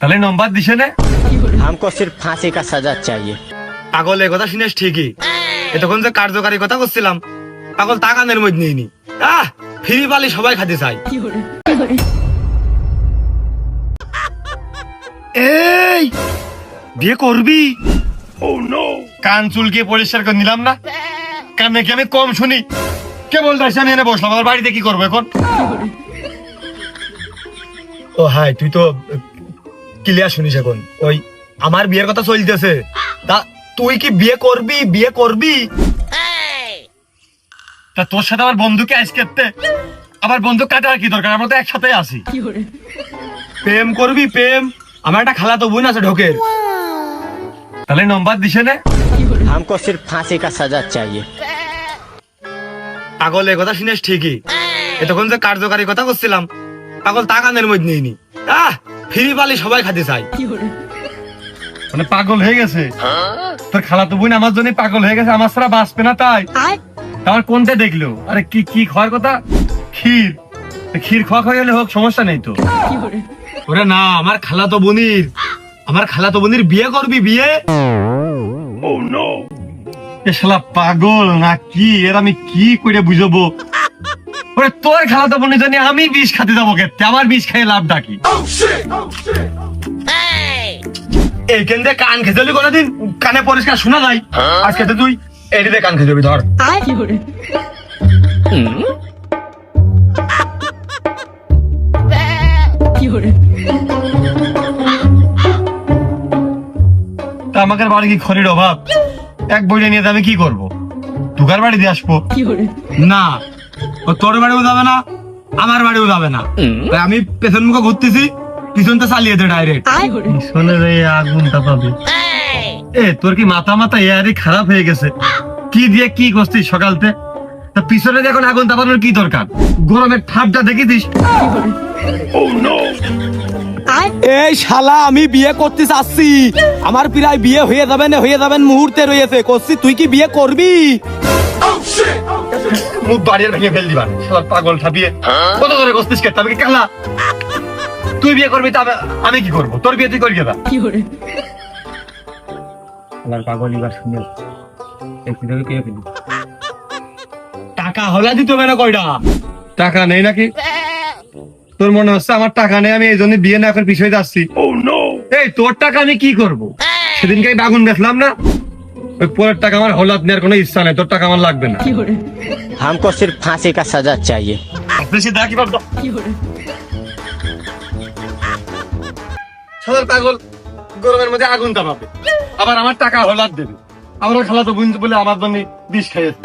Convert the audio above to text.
তাহলে নম্বর দিছে না? हमको सिर्फ फांसी का सजा चाहिए। পাগল এই কথা শুনেছ ঠিকই, এতক্ষণ যে কার্যকারী কথা করছিলাম পাগল তা কানের মধ্যে নিইনি। ফ্রি পালি সবাই খাতে চাই। এই বিয়ে করবি? কান চুলকে পরিষ্কার করে নিলাম না, কানে কি আমি কম শুনি? কেবল দাসে আমি এনে বসলাম, আমার বাড়িতে কি করবো এখন? ও হাই, তুই তো ক্লিয়ার শুনিস এখন। ওই আমার বিয়ের কথা চলতেছে, তা তুই কি বিয়ে করবি? বিয়ে করবি? তা তোর সাথে আমার বন্ধুকে আইস করতে, আবার বন্ধু কাটার কি দরকার? আমরা তো একসাথে আছি। প্রেম করবি? প্রেম? আমার একটা খালাতো বোন আছে ঢোকের, তাহলে নম্বর দিছে না? हमको सिर्फ फांसी का सजा चाहिए। পাগল এই কথা শুনেছ ঠিকই, এতক্ষণ যে কার্যকারী কথা করছিলাম পাগল তা কানের মধ্যে নিইনি। ফ্রি পালি সবাই খাতে চাই। মানে পাগল হয়ে গেছে তোর খালাতো বোন, আমার জন্য পাগল হয়ে গেছে, আমার ছাড়া বাঁচবে না। তাই আমার কোনটা দেখলো? আরে কি কি খাওয়ার কথা? ক্ষীর। ক্ষীর খাওয়া হয়ে গেলে হোক, সমস্যা নেই তো। ওরে না, আমার খালাতো বোনের বিয়ে করবি? বিয়ে? এ শালা পাগল না কি? এর আমি কি করে বুঝবো? ওরে তোর খালাতো বোনের জন্য আমি বিষ খাতে যাবো কেতে? আমার বিষ খেয়ে লাভটা কি? এইখান দিয়ে কান খেতে কোনোদিন কানে পরিষ্কার শোনা যায়? আজকে তো তুই এটিতে কান খেতে ধর। তা আমাদের বাড়ি কি খড়ির অভাব? এক বইটা নিয়ে আমি কি করবো? তুকার বাড়ি দিয়ে আসবো না? ও তোর বাড়িও যাবে না, আমার বাড়িও যাবে না। তাই আমি পেছন মুখে ঘুরতেছি, পিছনটা চালিয়ে দে ডাইরেক্ট। পিছনে আগুনটা পাবে। এ তোর কি মাথা এয়ারই খারাপ হয়ে গেছে? কি দিয়ে কি করছিস সকালতে? তা পিছনে এখন আগুন তাপানোর কি দরকার? গরমের ঠাপটা দেখিস? এই শালা, আমি বিয়ে করতে চাচ্ছি, আমার প্রায় বিয়ে হয়ে যাবেন মুহূর্তে রয়েছে, করছি তুই কি বিয়ে করবি? মুখ বাড়িয়ে ভেঙে ফেল দিবা শালা পাগল ঠাপিয়ে। কত ধরে করছিস কে? তবে কি কালা তুই বিয়ে করবি? তা আমি কি করবো? তোর বিয়ে তুই করবি না? আমার পাগল এবার শুনে টাকা হলে দিতে হবে না? কয়টা টাকা নেই নাকি তোর? মনে হচ্ছে আমার টাকা নেই, আমি এই জন্য বিয়ে না করে পিছিয়ে যাচ্ছি। এই তোর টাকা আমি কি করবো? সেদিনকে আগুন দেখলাম না, ওই পরের টাকা আমার হলাত নেওয়ার কোনো ইচ্ছা নেই। তোর টাকা আমার লাগবে না। हमको सिर्फ फांसी का सजा चाहिए। পাগল গরমের মধ্যে আগুন তাপাবে, আবার আমার টাকা হলাত দেবে, আমার খালাতো বোন বলে আমার জন্য বিষ খাইয়েছে।